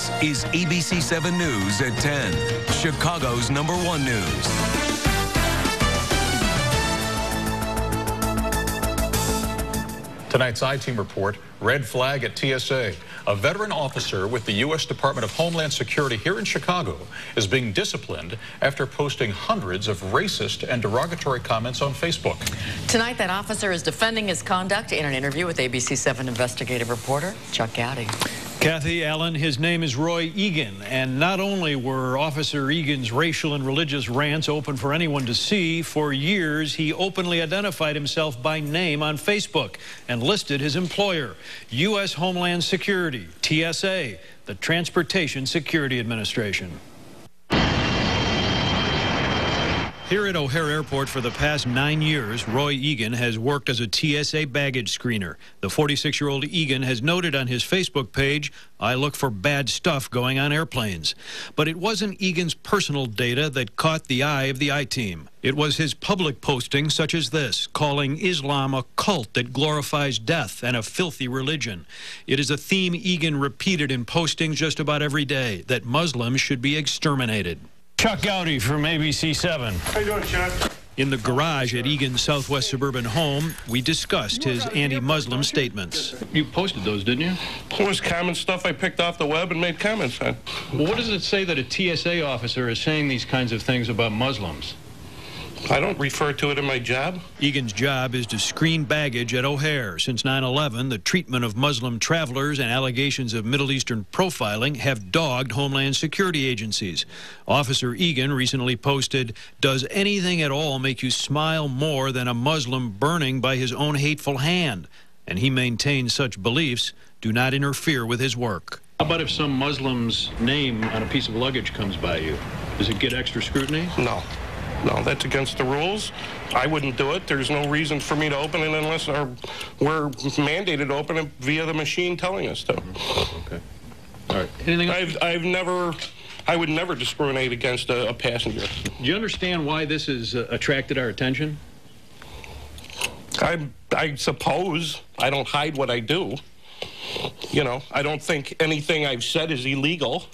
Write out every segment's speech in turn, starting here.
This is ABC 7 News at 10, Chicago's #1 news. Tonight's I-Team report, red flag at TSA. A veteran officer with the U.S. Department of Homeland Security here in Chicago is being disciplined after posting hundreds of racist and derogatory comments on Facebook. Tonight, that officer is defending his conduct in an interview with ABC 7 investigative reporter Chuck Goudie. Kathy Allen, his name is Roy Egan, and not only were Officer Egan's racial and religious rants open for anyone to see, for years he openly identified himself by name on Facebook and listed his employer, U.S. Homeland Security, TSA, the Transportation Security Administration. Here at O'Hare Airport for the past 9 years, Roy Egan has worked as a TSA baggage screener. The 46-year-old Egan has noted on his Facebook page, "I look for bad stuff going on airplanes." But it wasn't Egan's personal data that caught the eye of the I-Team. It was his public postings such as this, calling Islam a cult that glorifies death and a filthy religion. It is a theme Egan repeated in postings just about every day, that Muslims should be exterminated. Chuck Goudie from ABC 7. How you doing, Chuck? In the garage at Egan's southwest suburban home, we discussed his anti-Muslim statements. You posted those, didn't you? It was common stuff I picked off the web and made comments on. Well, what does it say that a TSA officer is saying these kinds of things about Muslims? I don't refer to it in my job. Egan's job is to screen baggage at O'Hare. Since 9/11, the treatment of Muslim travelers and allegations of Middle Eastern profiling have dogged Homeland Security agencies. Officer Egan recently posted, "Does anything at all make you smile more than a Muslim burning by his own hateful hand?" And he maintains such beliefs do not interfere with his work. How about if some Muslim's name on a piece of luggage comes by you? Does it get extra scrutiny? No. No, that's against the rules. I wouldn't do it. There's no reason for me to open it unless we're mandated to open it via the machine telling us to. Okay. All right. Anything else? I would never discriminate against a passenger. Do you understand why this has attracted our attention? I suppose. I don't hide what I do. You know, I don't think anything I've said is illegal.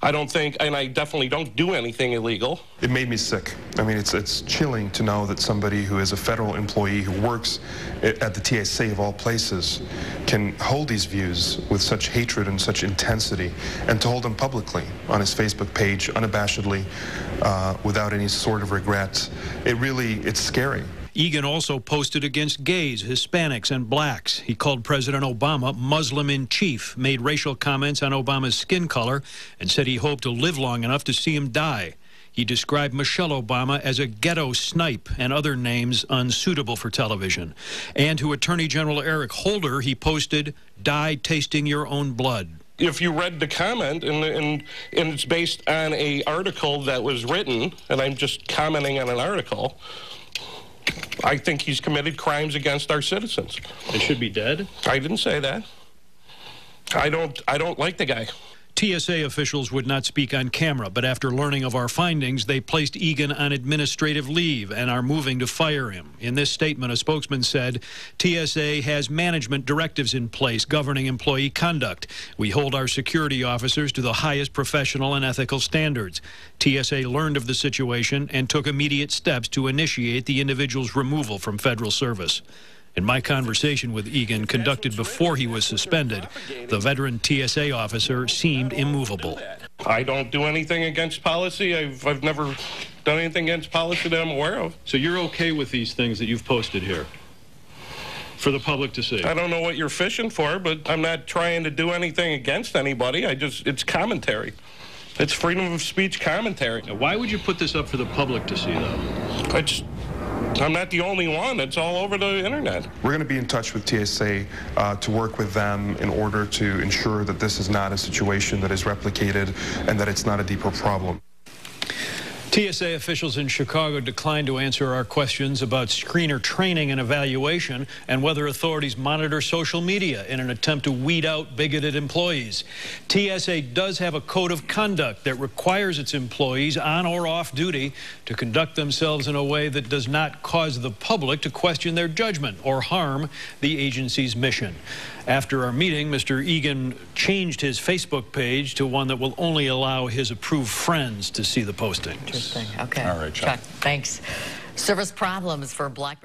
I don't think, and I definitely don't do anything illegal. It made me sick. I mean, it's chilling to know that somebody who is a federal employee who works at the TSA of all places can hold these views with such hatred and such intensity, and to hold them publicly on his Facebook page, unabashedly, without any sort of regret. It's scary. Egan also posted against gays, Hispanics, and blacks. He called President Obama Muslim in chief, made racial comments on Obama's skin color, and said he hoped to live long enough to see him die. He described Michelle Obama as a ghetto snipe and other names unsuitable for television. And to Attorney General Eric Holder, he posted, "Die tasting your own blood." If you read the comment, and it's based on an article that was written, and I'm just commenting on an article, I think he's committed crimes against our citizens. They should be dead? I didn't say that. I don't like the guy. TSA officials would not speak on camera, but after learning of our findings, they placed Egan on administrative leave and are moving to fire him. In this statement, a spokesman said, "TSA has management directives in place governing employee conduct. We hold our security officers to the highest professional and ethical standards. TSA learned of the situation and took immediate steps to initiate the individual's removal from federal service." In my conversation with Egan, conducted before he was suspended, the veteran TSA officer seemed immovable. I don't do anything against policy. I've never done anything against policy that I'm aware of. So you're okay with these things that you've posted here for the public to see? I don't know what you're fishing for, but I'm not trying to do anything against anybody. It's commentary. It's freedom of speech commentary. Now, why would you put this up for the public to see, though? I'm not the only one. It's all over the internet. We're going to be in touch with TSA to work with them in order to ensure that this is not a situation that is replicated and that it's not a deeper problem. TSA officials in Chicago declined to answer our questions about screener training and evaluation and whether authorities monitor social media in an attempt to weed out bigoted employees. TSA does have a code of conduct that requires its employees on or off duty to conduct themselves in a way that does not cause the public to question their judgment or harm the agency's mission. After our meeting, Mr. Egan changed his Facebook page to one that will only allow his approved friends to see the postings. Interesting. Okay. All right, Chuck. Thanks. Service problems for BlackBerry.